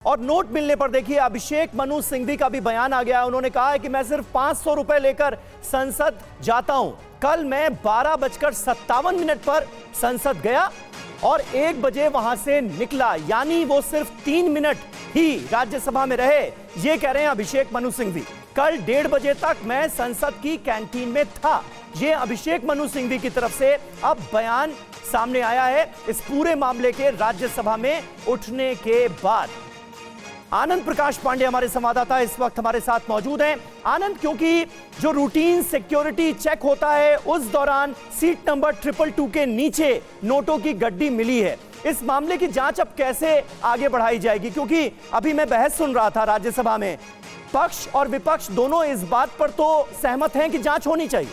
और नोट मिलने पर देखिए अभिषेक मनु सिंघवी का भी बयान आ गया। उन्होंने कहा है कि मैं सिर्फ 500 रुपए लेकर संसद जाता हूं। कल मैं 12:57 पर संसद गया और 1 बजे वहां से निकला, यानी वो सिर्फ 3 मिनट ही राज्यसभा में रहे। ये कह रहे हैं अभिषेक मनु सिंघवी। कल 1:30 बजे तक मैं संसद की कैंटीन में था। ये अभिषेक मनु सिंघवी की तरफ से अब बयान सामने आया है इस पूरे मामले के राज्यसभा में उठने के बाद। आनंद प्रकाश पांडे हमारे संवाददाता इस वक्त हमारे साथ मौजूद हैं। आनंद, क्योंकि जो रूटीन सिक्योरिटी चेक होता है उस दौरान सीट नंबर 222 के नीचे नोटों की गड्डी मिली है। इस मामले की जांच अब कैसे आगे बढ़ाई जाएगी? क्योंकि अभी मैं बहस सुन रहा था राज्यसभा में, पक्ष और विपक्ष दोनों इस बात पर तो सहमत हैं कि जांच होनी चाहिए।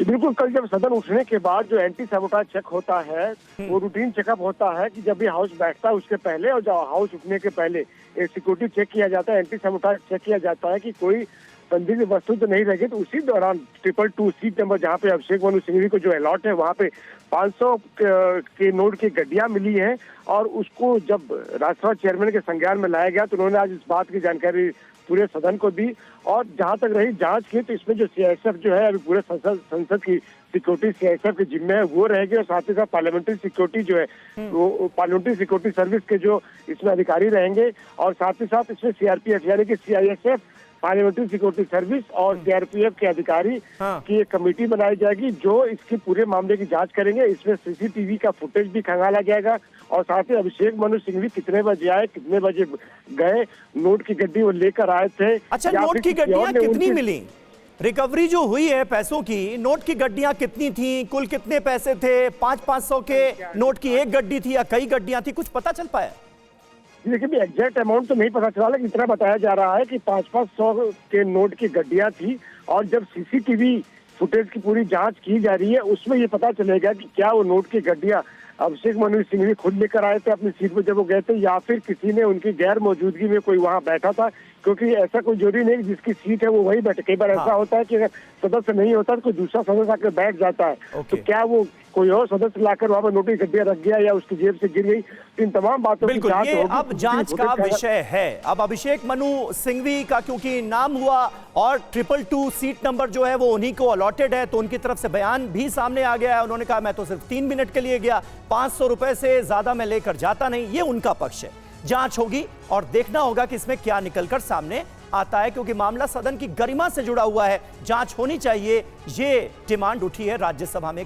बिल्कुल, कल जब सदन उठने के बाद जो एंटी सैबोटाज चेक होता है वो रूटीन चेकअप होता है कि जब भी हाउस बैठता है उसके पहले और जब हाउस उठने के पहले सिक्योरिटी चेक किया जाता है, एंटी सैबोटाज चेक किया जाता है कि कोई संदिग्ध वस्तु तो नहीं रहेगी। तो उसी दौरान 222 सीट नंबर जहाँ पे अभिषेक मनु सिंघवी को जो अलॉट है वहाँ पे 500 के नोट की गड्डियां मिली हैं और उसको जब राज्यसभा चेयरमैन के संज्ञान में लाया गया तो उन्होंने आज इस बात की जानकारी पूरे सदन को दी। और जहां तक रही जांच की तो इसमें जो सीआईएसएफ जो है अभी पूरे संसद की सिक्योरिटी सीआईएसएफ के जिम्मे है वो रहेगी और साथ ही साथ पार्लियामेंट्री सिक्योरिटी जो है वो पार्लियामेंट्री सिक्योरिटी सर्विस के जो इसमें अधिकारी रहेंगे और साथ ही साथ इसमें सीआरपीएफ यानी कि सीआईएसएफ, पार्लियामेंट्री सिक्योरिटी सर्विस और सीआरपीएफ के अधिकारी की एक कमेटी बनाई जाएगी जो इसके पूरे मामले की जांच करेंगे। इसमें सीसीटीवी का फुटेज भी खंगाला जाएगा और साथ ही अभिषेक मनु सिंघवी कितने बजे आए, कितने बजे गए, नोट की गड्डी वो लेकर आए थे। अच्छा, नोट की गड्डियां कितनी मिली? रिकवरी जो हुई है पैसों की, नोट की गड्डियां कितनी थी? कुल कितने पैसे थे? 500-500 के नोट की एक गड्डी थी या कई गड्डियां थी? कुछ पता चल पाया? देखिए, एग्जैक्ट अमाउंट तो नहीं पता चला, लेकिन इतना बताया जा रहा है कि 500 के नोट की गड्डियां थी और जब सीसीटीवी फुटेज की पूरी जांच की जा रही है उसमें ये पता चलेगा कि क्या वो नोट की गड्डियां अभिषेक मनु सिंघवी खुद लेकर आए थे अपनी सीट पर जब वो गए थे या फिर किसी ने उनकी गैर मौजूदगी में कोई वहां बैठा था, क्योंकि ऐसा कोई जरूरी नहीं जिसकी सीट है वो वही बैठे। कई बार ऐसा होता है कि अगर सदस्य नहीं होता तो कोई दूसरा सदस्य आकर बैठ जाता है। तो क्या वो कोई और सदस्य लाकर वहां पर नोट की गड्डियां रख गया या उसकी जेब से गिर गई? इन तमाम बातों की बिल्कुल, ये अब जांच का विषय है। अब अभिषेक मनु सिंघवी का क्योंकि नाम हुआ और 222 सीट नंबर जो है वो उन्हीं को अलॉटेड है, तो उनकी तरफ से बयान भी सामने आ गया है। उन्होंने कहा मैं तो सिर्फ 3 मिनट के लिए गया, 500 रुपए से ज्यादा मैं लेकर जाता नहीं। ये उनका पक्ष है। जांच होगी और देखना होगा कि इसमें क्या निकलकर सामने आता है, क्योंकि मामला सदन की गरिमा से जुड़ा हुआ है। जांच होनी चाहिए, ये डिमांड उठी है राज्यसभा में।